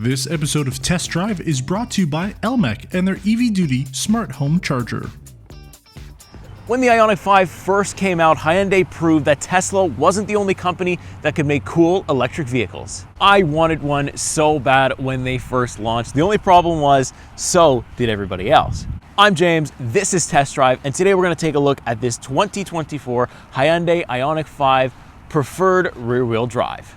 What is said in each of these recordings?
This episode of Test Drive is brought to you by Elmec and their EV Duty Smart Home Charger. When the IONIQ 5 first came out, Hyundai proved that Tesla wasn't the only company that could make cool electric vehicles. I wanted one so bad when they first launched. The only problem was, so did everybody else. I'm James, this is Test Drive, and today we're going to take a look at this 2024 Hyundai IONIQ 5 Preferred Rear-Wheel Drive.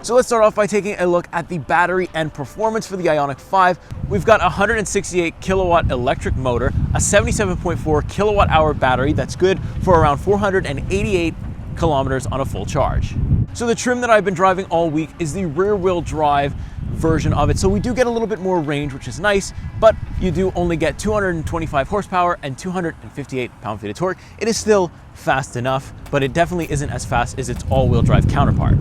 So let's start off by taking a look at the battery and performance for the IONIQ 5. We've got a 168 kilowatt electric motor, a 77.4 kilowatt hour battery that's good for around 488 kilometers on a full charge. So the trim that I've been driving all week is the rear wheel drive version of it. So we do get a little bit more range, which is nice, but you do only get 225 horsepower and 258 pound-feet of torque. It is still fast enough, but it definitely isn't as fast as its all-wheel drive counterpart.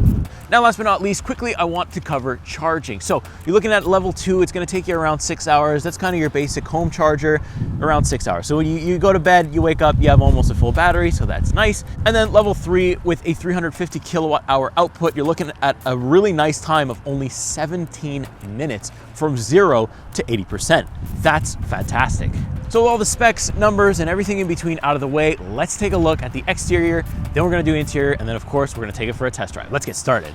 Now, last but not least, quickly, I want to cover charging. So you're looking at level 2, it's gonna take you around 6 hours. That's kind of your basic home charger, around 6 hours. So when you go to bed, you wake up, you have almost a full battery, so that's nice. And then level 3 with a 350 kilowatt hour output, you're looking at a really nice time of only 17 minutes from 0 to 80%. That's fantastic. So all the specs, numbers, and everything in between out of the way, let's take a look at the exterior, then we're gonna do interior, and then of course, we're gonna take it for a test drive. Let's get started.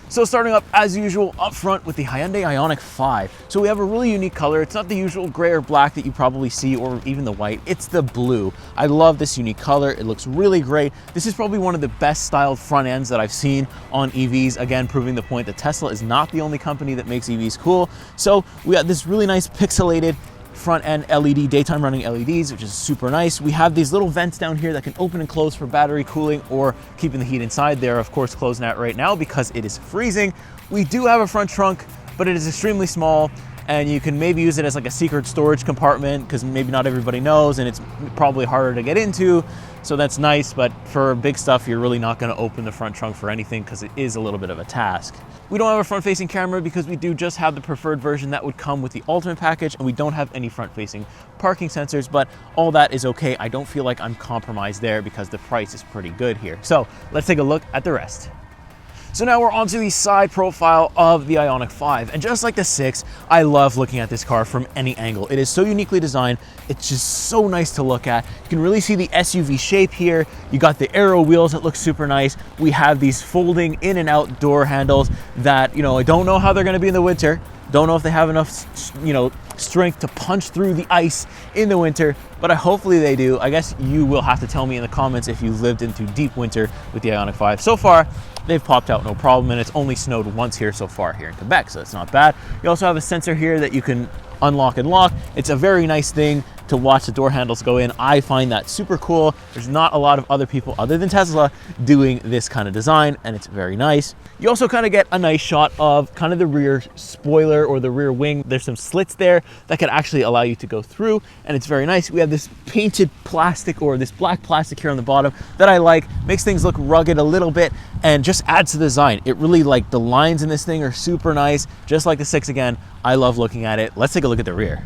So starting up as usual up front with the Hyundai IONIQ 5. So we have a really unique color. It's not the usual gray or black that you probably see, or even the white, it's the blue. I love this unique color, it looks really great. This is probably one of the best styled front ends that I've seen on EVs, again, proving the point that Tesla is not the only company that makes EVs cool. So we got this really nice pixelated front end LED, daytime running LEDs, which is super nice. We have these little vents down here that can open and close for battery cooling or keeping the heat inside. They're of course closing out right now because it is freezing. We do have a front trunk, but it is extremely small, and you can maybe use it as like a secret storage compartment because maybe not everybody knows, and it's probably harder to get into. So that's nice, but for big stuff, you're really not gonna open the front trunk for anything because it is a little bit of a task. We don't have a front-facing camera because we do just have the preferred version that would come with the Ultimate package, and we don't have any front-facing parking sensors, but all that is okay. I don't feel like I'm compromised there because the price is pretty good here. So let's take a look at the rest. So now we're onto the side profile of the IONIQ 5. And just like the 6, I love looking at this car from any angle. It is so uniquely designed. It's just so nice to look at. You can really see the SUV shape here. You got the aero wheels that look super nice. We have these folding in and out door handles that, I don't know how they're gonna be in the winter. Don't know if they have enough, strength to punch through the ice in the winter, but hopefully they do. I guess you will have to tell me in the comments if you've lived into deep winter with the IONIQ 5. So far, they've popped out no problem, and it's only snowed once here so far here in Quebec, so it's not bad. You also have a sensor here that you can unlock and lock. It's a very nice thing to watch the door handles go in. I find that super cool. There's not a lot of other people other than Tesla doing this kind of design, and it's very nice. You also kind of get a nice shot of kind of the rear spoiler or the rear wing. There's some slits there that could actually allow you to go through, and it's very nice. We have this painted plastic, or this black plastic here on the bottom that I like. Makes things look rugged a little bit and just adds to the design. It really, like, the lines in this thing are super nice, just like the 6 again. I love looking at it. Let's take a look at the rear.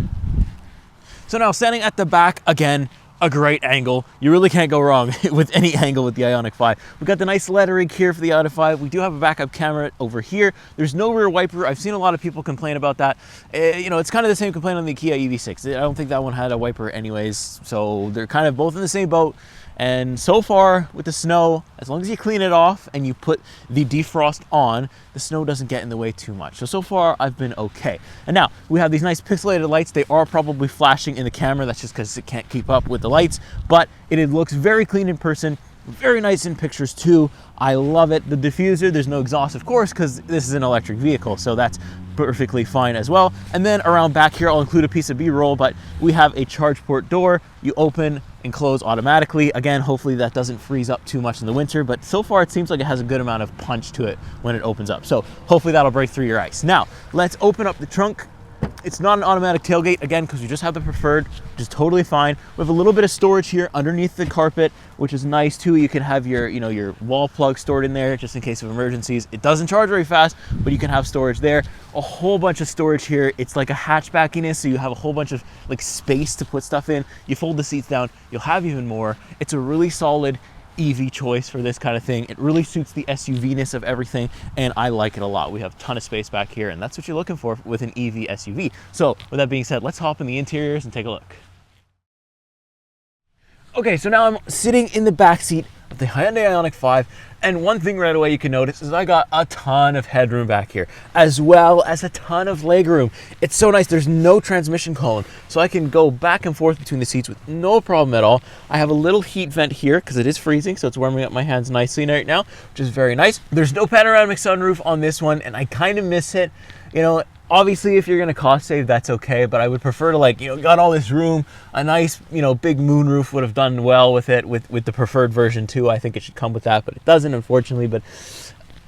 So now standing at the back, again, a great angle. You really can't go wrong with any angle with the IONIQ 5. We've got the nice lettering here for the IONIQ 5. We do have a backup camera over here. There's no rear wiper. I've seen a lot of people complain about that. It's kind of the same complaint on the Kia EV6. I don't think that one had a wiper anyways, so they're kind of both in the same boat. And so far with the snow, as long as you clean it off and you put the defrost on, the snow doesn't get in the way too much. So far I've been okay. And now we have these nice pixelated lights. They are probably flashing in the camera. That's just because it can't keep up with the lights, but it looks very clean in person. Very nice in pictures too. I love it. The diffuser, there's no exhaust, of course, because this is an electric vehicle, so that's perfectly fine as well. And then around back here, I'll include a piece of B-roll, but we have a charge port door. You open and close automatically. Again, hopefully that doesn't freeze up too much in the winter, but so far it seems like it has a good amount of punch to it when it opens up. So hopefully that'll break through your ice. Now, let's open up the trunk It's not an automatic tailgate, again, because we just have the Preferred, which is totally fine. We have a little bit of storage here underneath the carpet, which is nice too. You can have your, your wall plug stored in there just in case of emergencies. It doesn't charge very fast, but you can have storage there. A whole bunch of storage here. It's like a hatchbackiness, so you have a whole bunch of like space to put stuff in. You fold the seats down, you'll have even more. It's a really solid EV choice for this kind of thing. It really suits the SUV-ness of everything, and I like it a lot. We have a ton of space back here, and that's what you're looking for with an EV SUV. So with that being said, let's hop in the interiors and take a look. Okay, so now I'm sitting in the back seat of the Hyundai IONIQ 5, and one thing right away you can notice is I got a ton of headroom back here, as well as a ton of legroom. It's so nice. There's no transmission column, so I can go back and forth between the seats with no problem at all. I have a little heat vent here because it is freezing, so it's warming up my hands nicely right now, which is very nice. There's no panoramic sunroof on this one, and I kind of miss it. Obviously, if you're gonna cost save, that's okay, but I would prefer to got all this room. A nice, big moonroof would have done well with it, with the Preferred version too. I think it should come with that, but it doesn't, unfortunately. But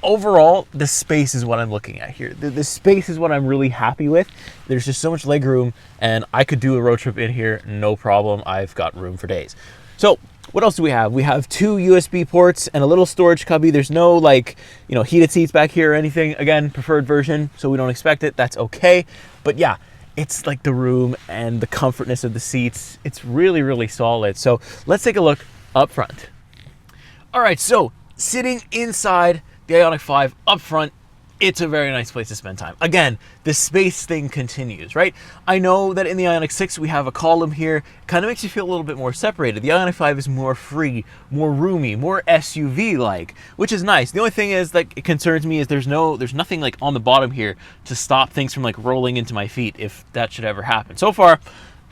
overall, the space is what I'm looking at here. The space is what I'm really happy with. There's just so much leg room, and I could do a road trip in here, no problem. I've got room for days. So what else do we have? We have 2 USB ports and a little storage cubby. There's no heated seats back here or anything. Again, Preferred version, so we don't expect it. That's okay. But yeah, it's like the room and the comfortness of the seats. It's really, really solid. So let's take a look up front. All right, so sitting inside the IONIQ 5 up front, it's a very nice place to spend time. Again, the space thing continues, right? I know that in the IONIQ 6, we have a column here. Kind of makes you feel a little bit more separated. The IONIQ 5 is more free, more roomy, more SUV-like, which is nice. The only thing is it concerns me is there's nothing like on the bottom here to stop things from rolling into my feet if that should ever happen. So far,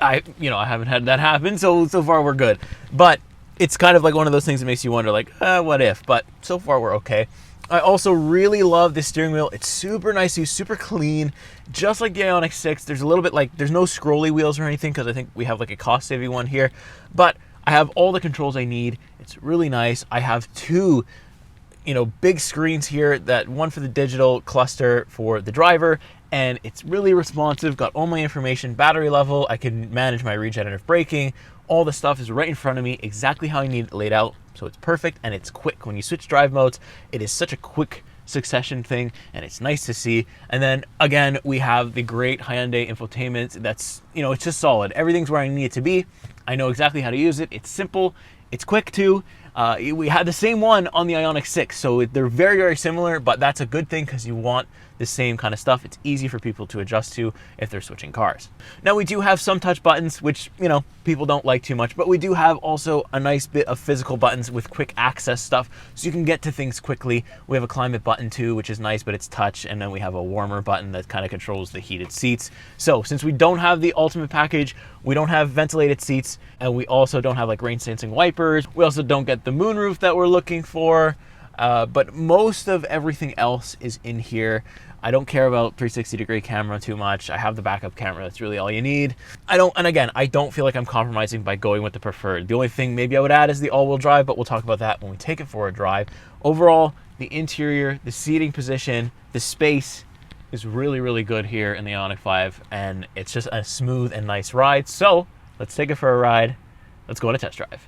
I haven't had that happen, so far we're good. But it's kind of like one of those things that makes you wonder what if? But so far we're okay. I also really love this steering wheel. It's super nice, super clean, just like the IONIQ 6. There's a little bit there's no scrolly wheels or anything because I think we have a cost-saving one here. But I have all the controls I need. It's really nice. I have 2, big screens here. One for the digital cluster for the driver, and it's really responsive. Got all my information, battery level. I can manage my regenerative braking. All the stuff is right in front of me, exactly how I need it laid out. So it's perfect and it's quick. When you switch drive modes, it is such a quick succession thing, and it's nice to see. And then again, we have the great Hyundai infotainment. That's, it's just solid. Everything's where I need it to be. I know exactly how to use it. It's simple. It's quick too. We had the same one on the IONIQ 6, so they're very, very similar, but that's a good thing because you want the same kind of stuff. It's easy for people to adjust to if they're switching cars. Now we do have some touch buttons, which, people don't like too much, but we do have also a nice bit of physical buttons with quick access stuff, so you can get to things quickly. We have a climate button too, which is nice, but it's touch, and then we have a warmer button that kind of controls the heated seats. So since we don't have the ultimate package, we don't have ventilated seats, and we also don't have rain sensing wipers. We also don't get the moonroof that we're looking for, but most of everything else is in here. I don't care about 360-degree camera too much. I have the backup camera. That's really all you need. I don't feel like I'm compromising by going with the Preferred. The only thing maybe I would add is the all-wheel drive, but we'll talk about that when we take it for a drive. Overall, the interior, the seating position, the space is really, really good here in the IONIQ 5, and it's just a smooth and nice ride. So let's take it for a ride. Let's go on a test drive.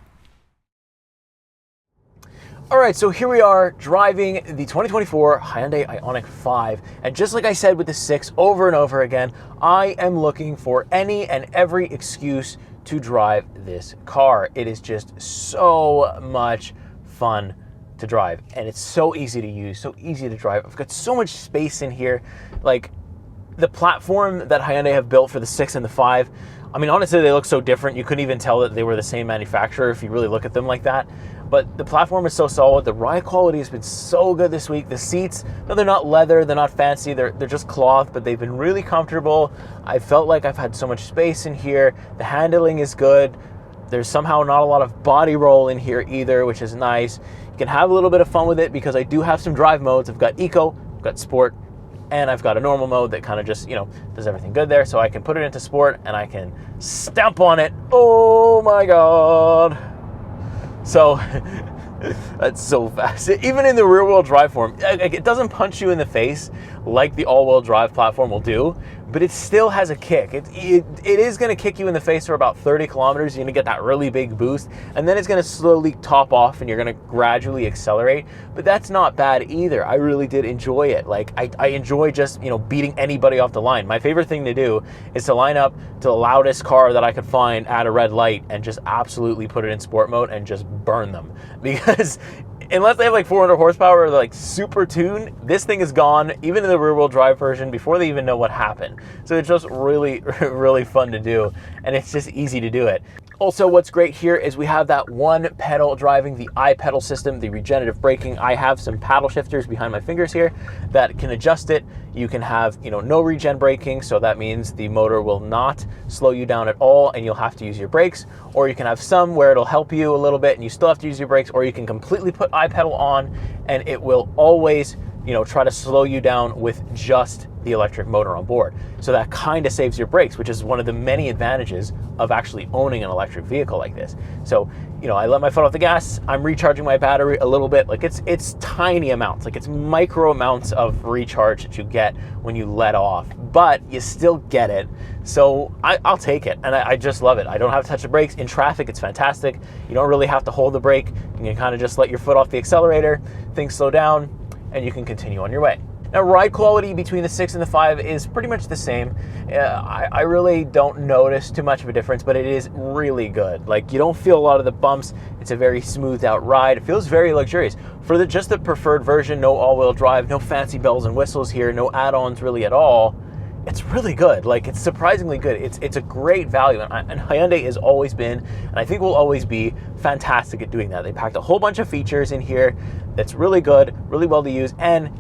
All right, so here we are driving the 2024 Hyundai IONIQ 5. And just like I said with the 6 over and over again, I am looking for any and every excuse to drive this car. It is just so much fun to drive, and it's so easy to use, so easy to drive. I've got so much space in here. The platform that Hyundai have built for the 6 and the 5, I mean, honestly, they look so different. You couldn't even tell that they were the same manufacturer if you really look at them like that. But the platform is so solid. The ride quality has been so good this week. The seats, no, they're not leather, they're not fancy, they're just cloth, but they've been really comfortable. I felt like I've had so much space in here. The handling is good. There's somehow not a lot of body roll in here either, which is nice. You can have a little bit of fun with it because I do have some drive modes. I've got Eco, I've got Sport, and I've got a normal mode that kind of just, does everything good there. So I can put it into Sport and I can stamp on it. Oh my God. So That's so fast. Even in the rear-wheel drive form, it doesn't punch you in the face like the all-wheel drive platform will do, but it still has a kick. It is going to kick you in the face for about 30 kilometers. You're going to get that really big boost, and then it's going to slowly top off, and you're going to gradually accelerate. But that's not bad either. I really did enjoy it. Like, I enjoy just, beating anybody off the line. My favorite thing to do is to line up to the loudest car that I could find at a red light and just absolutely put it in sport mode and just burn them. Because unless they have like 400 horsepower or like super tuned, this thing is gone, even in the rear wheel drive version, before they even know what happened. So it's just really, really fun to do, and it's just easy to do it. Also, what's great here is we have that one pedal driving, the iPedal system, the regenerative braking. I have some paddle shifters behind my fingers here that can adjust it. You can have, no regen braking, so that means the motor will not slow you down at all and you'll have to use your brakes, or you can have some where it'll help you a little bit and you still have to use your brakes, or you can completely put iPedal on and it will always, try to slow you down with just the electric motor on board. So that kind of saves your brakes, which is one of the many advantages of actually owning an electric vehicle like this. So, I let my foot off the gas, I'm recharging my battery a little bit. Like it's tiny amounts, like it's micro amounts of recharge that you get when you let off, but you still get it. So I'll take it, and I just love it. I don't have to touch the brakes. In traffic, it's fantastic. You don't really have to hold the brake. You can kind of just let your foot off the accelerator, things slow down, and you can continue on your way. Now, ride quality between the 6 and the 5 is pretty much the same. I really don't notice too much of a difference, but it is really good. Like, you don't feel a lot of the bumps. It's a very smoothed out ride. It feels very luxurious. For just the preferred version, no all-wheel drive, no fancy bells and whistles here, no add-ons really at all. It's really good. Like, it's surprisingly good. It's a great value, and Hyundai has always been, and I think will always be, fantastic at doing that. They packed a whole bunch of features in here that's really good, really well to use, and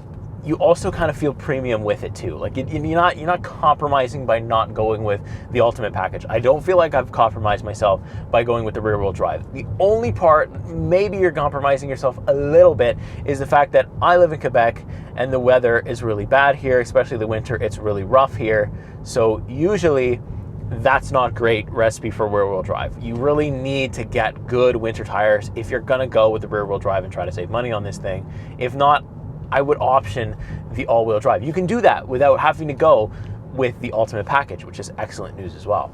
you also kind of feel premium with it too. Like, you're not compromising by not going with the ultimate package. I don't feel like I've compromised myself by going with the rear wheel drive. The only part maybe you're compromising yourself a little bit is the fact that I live in Quebec and the weather is really bad here, especially the winter. It's really rough here. So usually that's not great recipe for rear wheel drive. You really need to get good winter tires if you're gonna go with the rear wheel drive and try to save money on this thing. If not, I would option the all-wheel drive. You can do that without having to go with the ultimate package, which is excellent news as well.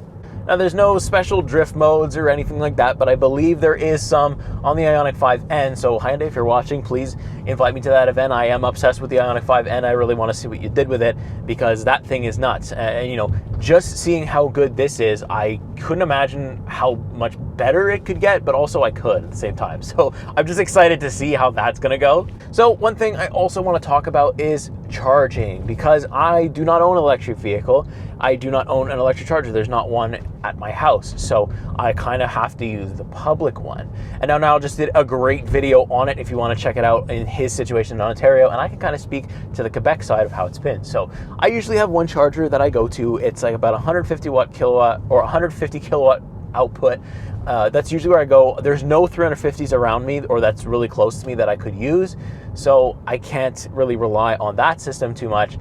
Now, there's no special drift modes or anything like that, but I believe there is some on the IONIQ 5N. So Hyundai, if you're watching, please invite me to that event. I am obsessed with the IONIQ 5N. I really want to see what you did with it, because that thing is nuts. And just seeing how good this is, I couldn't imagine how much better it could get, but also I could at the same time. So I'm just excited to see how that's gonna go. So one thing I also want to talk about is charging, because I do not own an electric vehicle. I do not own an electric charger. There's not one at my house, so I kind of have to use the public one. And now Niall just did a great video on it if you want to check it out in his situation in Ontario, and I can kind of speak to the Quebec side of how it's been. So I usually have one charger that I go to. It's like about 150 kilowatt or 150 kilowatt output. That's usually where I go. There's no 350s around me, or that's really close to me, that I could use, so I can't really rely on that system too much.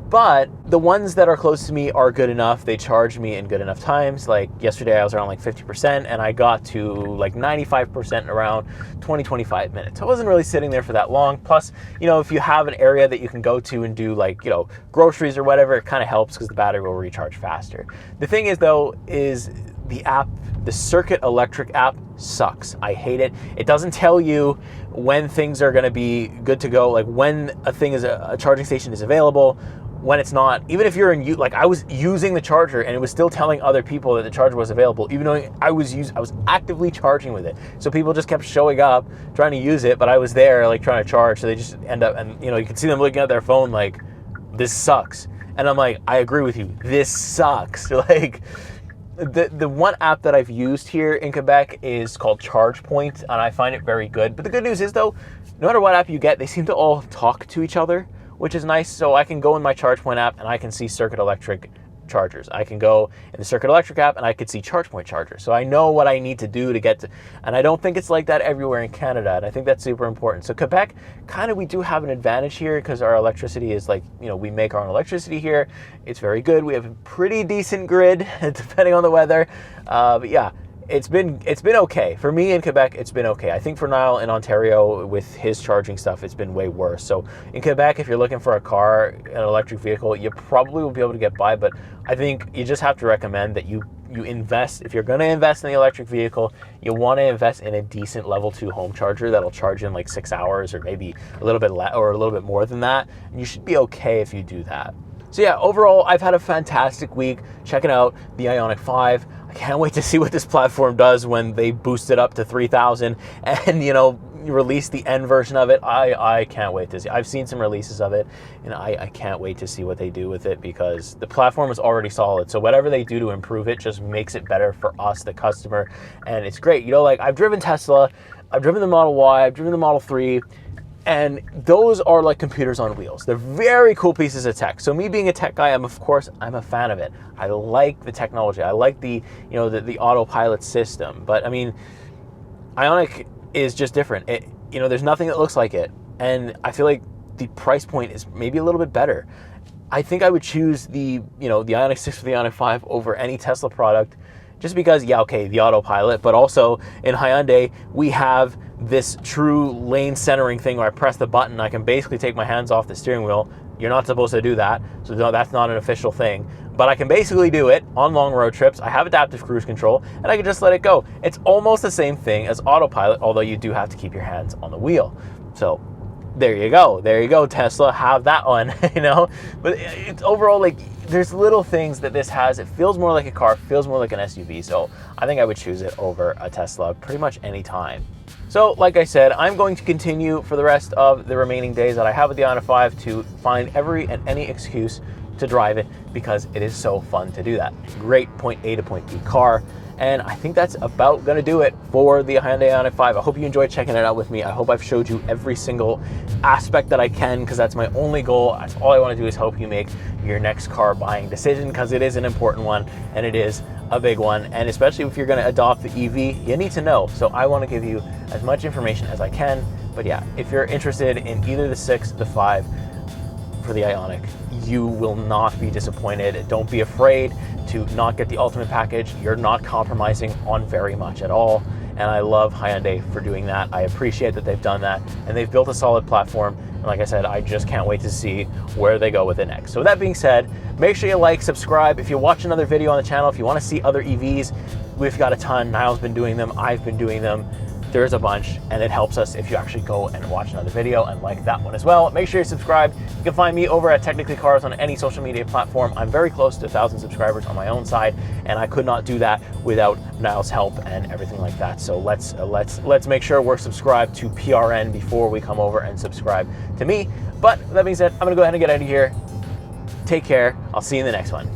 But the ones that are close to me are good enough. They charge me in good enough times. Like yesterday I was around like 50%, and I got to like 95% in around 20-25 minutes. I wasn't really sitting there for that long. Plus, if you have an area that you can go to and do like, groceries or whatever, it kind of helps because the battery will recharge faster. The thing is though, is the app, the Circuit Electric app sucks. I hate it. It doesn't tell you when things are going to be good to go, like when a charging station is available, when it's not. Even if you're like, I was using the charger and it was still telling other people that the charger was available, even though I was actively charging with it. So people just kept showing up trying to use it, but I was there like trying to charge. So they just end up, and you can see them looking at their phone like, this sucks. And I'm like, I agree with you. This sucks. Like, the one app that I've used here in Quebec is called ChargePoint, and I find it very good. But the good news is though, no matter what app you get, they seem to all talk to each other, which is nice. So I can go in my ChargePoint app and I can see Circuit Electric chargers. I can go in the Circuit Electric app and I could see ChargePoint chargers. So I know what I need to do to get to, and I don't think it's like that everywhere in Canada, and I think that's super important. So Quebec, we do have an advantage here because our electricity is like, we make our own electricity here. It's very good. We have a pretty decent grid depending on the weather. But yeah, it's been okay. For me in Quebec, it's been okay. I think for Niall in Ontario with his charging stuff, it's been way worse. So in Quebec, if you're looking for a car, an electric vehicle, you probably will be able to get by, but I think you just have to recommend that you invest. If you're going to invest in the electric vehicle, you want to invest in a decent level 2 home charger that'll charge in like 6 hours or maybe a little bit or a little bit more than that. And you should be okay if you do that. So yeah, overall, I've had a fantastic week checking out the IONIQ 5. I can't wait to see what this platform does when they boost it up to 3,000 and, you know, release the N version of it. I can't wait to see. I've seen some releases of it, and I can't wait to see what they do with it, because the platform is already solid. So whatever they do to improve it just makes it better for us, the customer, and it's great. You know, like, I've driven Tesla, I've driven the Model Y, I've driven the Model 3, and those are like computers on wheels. They're very cool pieces of tech. So me being a tech guy, I'm a fan of it. I like the technology. I like the, you know, the autopilot system. But I mean, IONIQ is just different. You know, there's nothing that looks like it. And I feel like the price point is maybe a little bit better. I think I would choose the IONIQ 6 or the IONIQ 5 over any Tesla product, just because, yeah, okay, the autopilot, but also in Hyundai, we have this true lane centering thing where I press the button, I can basically take my hands off the steering wheel. You're not supposed to do that, so no, that's not an official thing. But I can basically do it on long road trips. I have adaptive cruise control, and I can just let it go. It's almost the same thing as autopilot, although you do have to keep your hands on the wheel. So there you go, Tesla, have that one, you know? But it's overall, like, there's little things that this has. It feels more like a car, feels more like an SUV, so I think I would choose it over a Tesla pretty much any time. So, like I said, I'm going to continue for the rest of the remaining days that I have with the IONIQ 5 to find every and any excuse to drive it, because it is so fun to do that. Great point A to point B car. And I think that's about going to do it for the Hyundai IONIQ 5. I hope you enjoyed checking it out with me. I hope I've showed you every single aspect that I can, because that's my only goal. That's all I want to do, is help you make your next car buying decision, because it is an important one and it is a big one. And especially if you're going to adopt the EV, you need to know. So I want to give you as much information as I can. But yeah, if you're interested in either the 6, the 5 for the IONIQ, you will not be disappointed. Don't be afraid to not get the ultimate package. You're not compromising on very much at all. And I love Hyundai for doing that. I appreciate that they've done that, and they've built a solid platform. And like I said, I just can't wait to see where they go with it next. So with that being said, make sure you like, subscribe. If you watch another video on the channel, if you want to see other EVs, we've got a ton. Niall's been doing them, I've been doing them. There's a bunch, and it helps us if you actually go and watch another video and like that one as well. Make sure you subscribe. You can find me over at Technically Cars on any social media platform. I'm very close to 1,000 subscribers on my own side, and I could not do that without Niall's help and everything like that. So let's make sure we're subscribed to PRN before we come over and subscribe to me. But that being said, I'm gonna go ahead and get out of here. Take care. I'll see you in the next one.